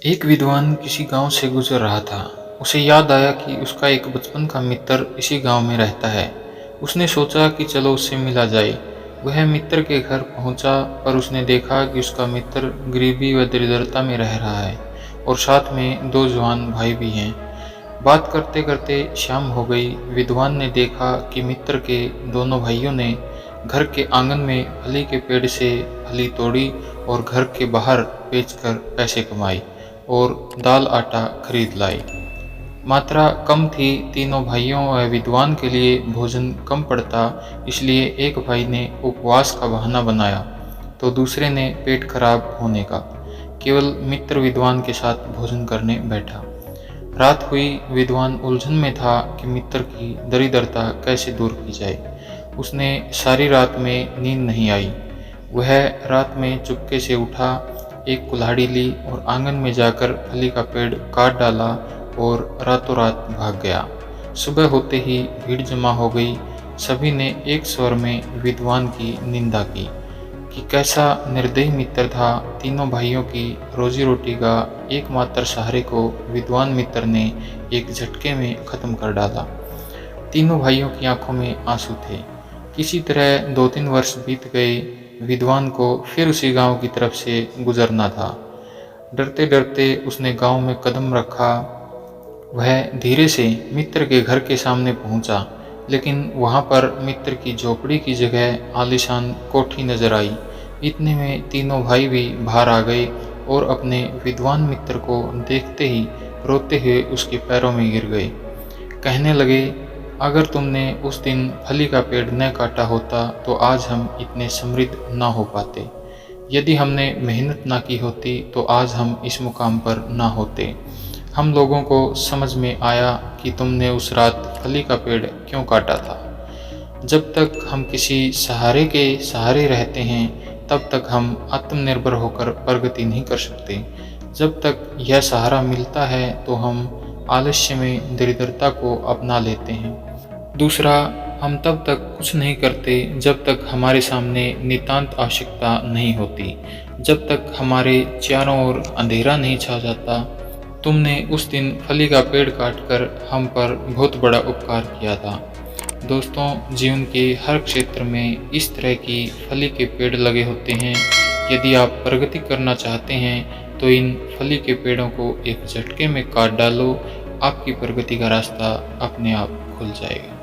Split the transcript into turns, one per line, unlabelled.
एक विद्वान किसी गांव से गुजर रहा था। उसे याद आया कि उसका एक बचपन का मित्र इसी गांव में रहता है। उसने सोचा कि चलो उससे मिला जाए। वह मित्र के घर पहुंचा, पर उसने देखा कि उसका मित्र गरीबी व दरिद्रता में रह रहा है और साथ में दो जवान भाई भी हैं। बात करते करते शाम हो गई। विद्वान ने देखा कि मित्र के दोनों भाइयों ने घर के आंगन में फली के पेड़ से फली तोड़ी और घर के बाहर बेचकर पैसे कमाए और दाल आटा खरीद लाए। मात्रा कम थी, तीनों भाइयों व विद्वान के लिए भोजन कम पड़ता, इसलिए एक भाई ने उपवास का बहाना बनाया तो दूसरे ने पेट खराब होने का। केवल मित्र विद्वान के साथ भोजन करने बैठा। रात हुई। विद्वान उलझन में था कि मित्र की दरिद्रता कैसे दूर की जाए। उसने सारी रात में नींद नहीं आई। वह रात में चुपके से उठा, एक कुल्हाड़ी ली और आंगन में जाकर फली का पेड़ काट डाला और रातों रात भाग गया। सुबह होते ही भीड़ जमा हो गई। सभी ने एक स्वर में विद्वान की निंदा की कि कैसा निर्दयी मित्र था। तीनों भाइयों की रोजी रोटी का एकमात्र सहारे को विद्वान मित्र ने एक झटके में खत्म कर डाला। तीनों भाइयों की आंखों में आंसू थे। किसी तरह 2-3 वर्ष बीत गए। विद्वान को फिर उसी गांव की तरफ से गुजरना था। डरते डरते उसने गांव में कदम रखा। वह धीरे से मित्र के घर के सामने पहुंचा, लेकिन वहां पर मित्र की झोपड़ी की जगह आलीशान कोठी नजर आई। इतने में तीनों भाई भी बाहर आ गए और अपने विद्वान मित्र को देखते ही रोते हुए उसके पैरों में गिर गए। कहने लगे, अगर तुमने उस दिन फली का पेड़ न काटा होता तो आज हम इतने समृद्ध ना हो पाते। यदि हमने मेहनत ना की होती तो आज हम इस मुकाम पर ना होते। हम लोगों को समझ में आया कि तुमने उस रात फली का पेड़ क्यों काटा था। जब तक हम किसी सहारे के सहारे रहते हैं, तब तक हम आत्मनिर्भर होकर प्रगति नहीं कर सकते। जब तक यह सहारा मिलता है तो हम आलस्य में दरिद्रता को अपना लेते हैं। दूसरा, हम तब तक कुछ नहीं करते जब तक हमारे सामने नितांत आवश्यकता नहीं होती, जब तक हमारे चारों ओर अंधेरा नहीं छा जाता। तुमने उस दिन फली का पेड़ काटकर हम पर बहुत बड़ा उपकार किया था। दोस्तों, जीवन के हर क्षेत्र में इस तरह की फली के पेड़ लगे होते हैं। यदि आप प्रगति करना चाहते हैं तो इन फली के पेड़ों को एक झटके में काट डालो। आपकी प्रगति का रास्ता अपने आप खुल जाएगा।